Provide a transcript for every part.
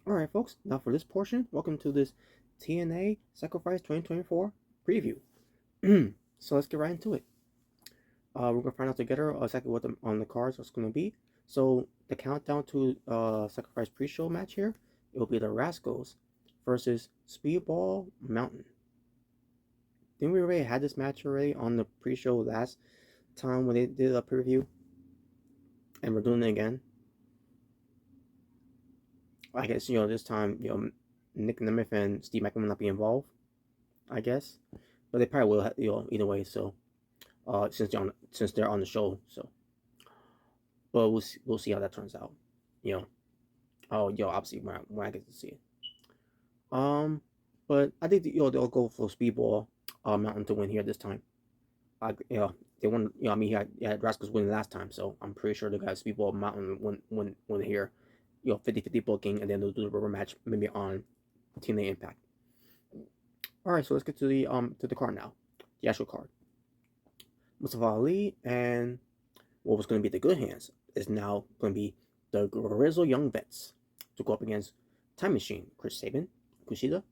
Alright, folks, now for this portion, welcome to this TNA Sacrifice 2024 preview. So let's get right into it. We're gonna find out together exactly what on the cards what's gonna be. So the countdown to Sacrifice pre-show match here, it will be the Rascals versus Speedball Mountain. Didn't we already had this match already on the pre-show last time when they did a preview? And we're doing it again. I guess this time Nick Nemeth and Steve Macklin will not be involved. I guess, but they probably will either way. So since they're on the show, so but we'll see how that turns out. You know, obviously when I get to see it. But I think they'll go for Speedball Mountain to win here this time. They won. I mean, he had Rascals win last time, so I'm pretty sure the guys Speedball Mountain win here. 50-50 booking, and then they'll do the rubber match maybe on TNA Impact. All right, so let's get to the card now, the actual card. Mustafa Ali and what was going to be the Good Hands is now going to be the Grizzle Young Vets to go up against Time Machine, Chris Sabin, Kushida,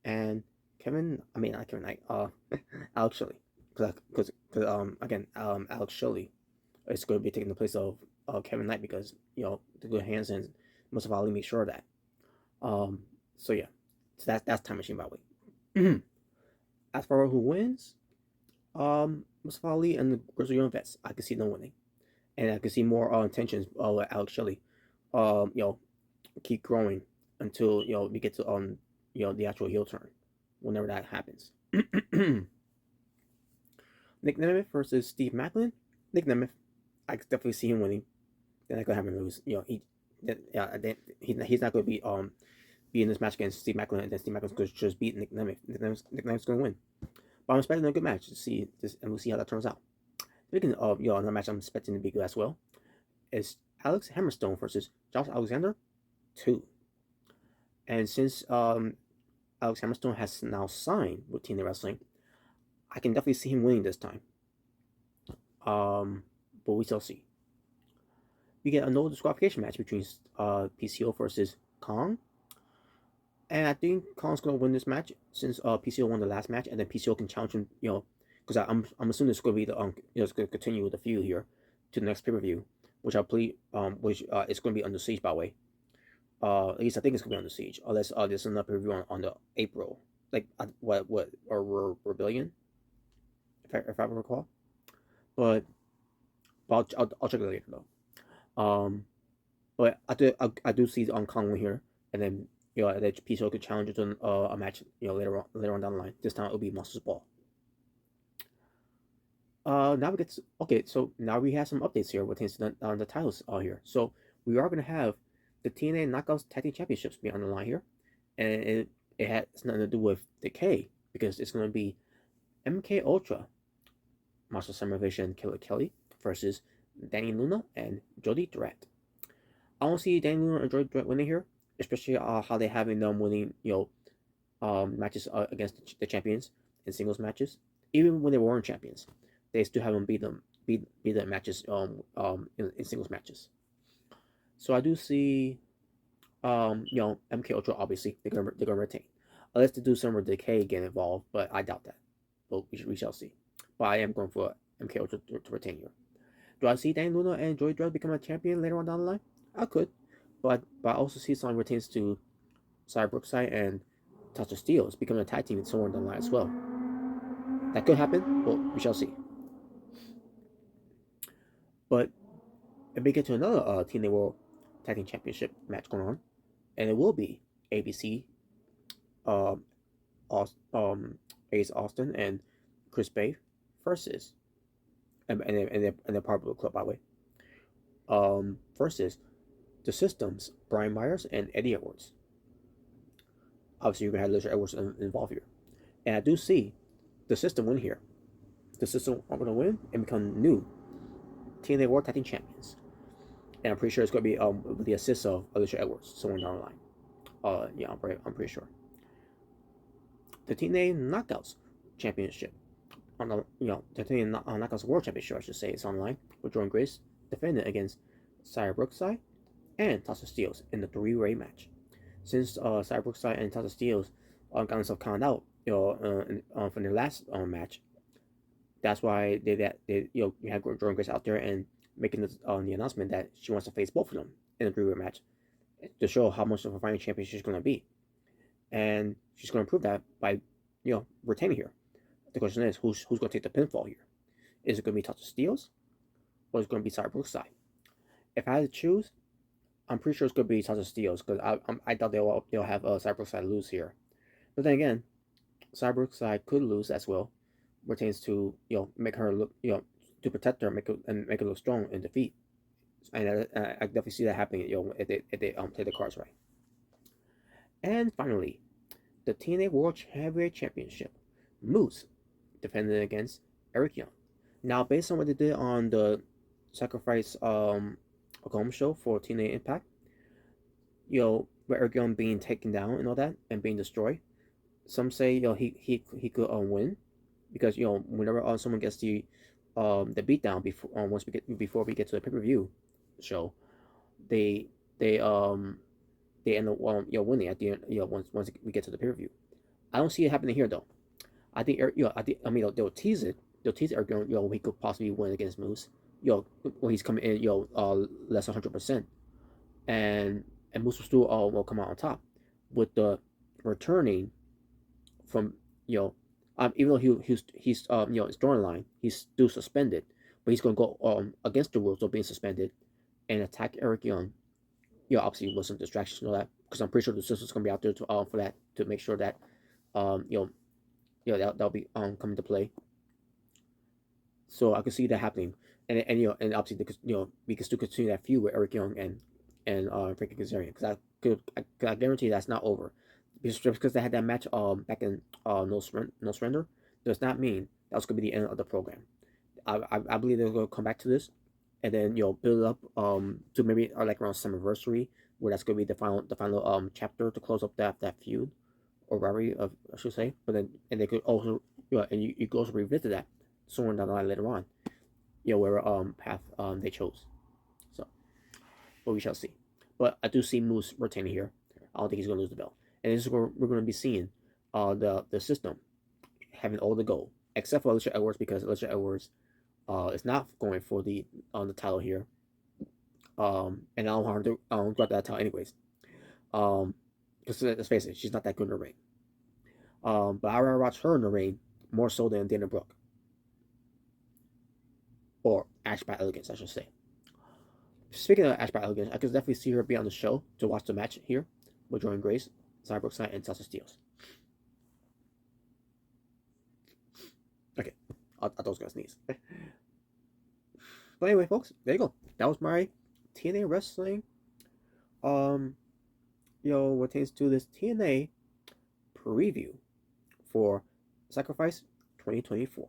and not Kevin Knight, Alex Shelley. Because again, Alex Shelley is going to be taking the place of Kevin Knight because the Good Hands and Mustafa Ali make sure of that. So yeah, so that's Time Machine by the way. As far as who wins, Mustafa Ali and the Grizzly Young Vets, I could see them winning, and I could see more intentions with Alex Shelley, keep growing until we get to the actual heel turn, whenever that happens. Nick Nemeth versus Steve Macklin. Nick Nemeth, I could definitely see him winning. They're not gonna have him lose. He's not gonna be in this match against Steve Macklin, and then Steve Macklin's gonna just beat Nick Nemeth. Nick Nemeth's gonna win. But I'm expecting a good match to see this, and we'll see how that turns out. Speaking of another match I'm expecting to be good as well is Alex Hammerstone versus Josh Alexander 2. And since Alex Hammerstone has now signed with TNA Wrestling, I can definitely see him winning this time. But we shall see. We get a no disqualification match between PCO versus Kong. And I think Kong's gonna win this match since PCO won the last match, and then PCO can challenge him. Because I'm assuming it's gonna be the it's gonna continue with the feud here to the next pay-per-view, which I believe which it's gonna be under siege by the way. At least I think it's gonna be under siege, unless there's another pay-per-view on the April, like what or Rebellion, if I recall. But I'll check it later though. But I do see Kong win here, and then that PCO could challenge it to a match later on down the line. This time it'll be Monsters Ball. Now we get to, okay, so now we have some updates here with the titles here. So we are gonna have the TNA Knockouts Tag Team Championships be on the line here, and it has nothing to do with Decay because it's gonna be MK Ultra, Marshall Summervision, and Killer Kelly versus Danny Luna and Jody Durant. I don't see Danny Luna and Jody Durant winning here, especially how they having them winning matches against the champions in singles matches, even when they weren't champions. They still haven't beat the matches in singles matches. So I do see MK Ultra obviously they're gonna retain unless they do some Decay get involved, but I doubt that. But we shall see. But I am going for MK Ultra to retain here. Do I see Dan Luna and Joey Dredd become a champion later on down the line? I could, but I also see some retains to Cy Brookside and Tasha Steelz becoming a tag team somewhere down the line as well. That could happen, but we shall see. But if we get to another TNA World Tag Team Championship match going on, and it will be ABC, Ace Austin and Chris Bay versus, and they're part of the club by the way, versus the Systems, Brian Myers and Eddie Edwards. Obviously, you're gonna have Lizard Edwards involved here, and I do see the System win here. The System are gonna win and become new TNA World Tag Team Champions. And I'm pretty sure it's going to be with the assist of Alicia Edwards somewhere down the line. Yeah, I'm pretty sure. The TNA Knockouts Championship, on the the TNA Knockouts World Championship, I should say, is online with Jordan Grace defending against Sarah Brookside and Tasha Steelz in the three-way match. since Cyborg and Tata Steels got themselves counted out, from their last match. That's why you had Jordan Grace out there and making the announcement that she wants to face both of them in a three-way match to show how much of a fighting champion she's going to be, and she's going to prove that by retaining here. The question is, who's going to take the pinfall here? Is it going to be Tata Steels or is it going to be Cyborg? If I had to choose, I'm pretty sure it's going to be Tata Steels because I doubt they'll have Cyborg lose here. But then again, Cyborg could lose as well, pertains to make her look to protect her, make her look strong in defeat, and I definitely see that happening if they play the cards right. And finally, the TNA World Heavyweight Championship, Moose defending against Eric Young. Now, based on what they did on the Sacrifice Oklahoma show for TNA Impact, with Eric Young being taken down and all that and being destroyed, some say he could win because whenever someone gets the beatdown before we get to the pay-per-view show, they end up winning at the end once we get to the pay-per-view. I don't see it happening here though. I think they'll tease it. They'll tease Eric Young, he could possibly win against Moose. When he's coming in less than 100%, and Moose will still will come out on top with the returning from even though he's his storyline, he's still suspended, but he's going to go against the rules of being suspended and attack Eric Young. Obviously with some distractions and all that, because I'm pretty sure the system's going to be out there for that, to make sure that that'll be coming to play. So I can see that happening, and obviously we can still continue that feud with Eric Young and Frankie Kazarian, because I guarantee that's not over. Just because they had that match back in No Surrender does not mean that was going to be the end of the program. I believe they're going to come back to this, and then build it up to maybe like around Summerversary, where that's going to be the final chapter to close up that feud or rivalry, I should say. But then they could also and you could also revisit that somewhere down the line later on, where path they chose. So, but we shall see. But I do see Moose retaining here. I don't think he's going to lose the belt. And this is where we're going to be seeing the system having all the gold, except for Alicia Edwards, because Alicia Edwards is not going for the title here. And I don't want her to grab that title anyways. Because let's face it, she's not that good in the ring. But I rather watch her in the ring more so than Dana Brooke. Or Ash by Elegance, I should say. Speaking of Ash by Elegance, I could definitely see her be on the show to watch the match here with Jordan Grace, Cyborg, and Tata Steels. Okay, I thought I was gonna sneeze. But anyway, folks, there you go. That was my TNA wrestling. What pertains to this TNA preview for Sacrifice 2024.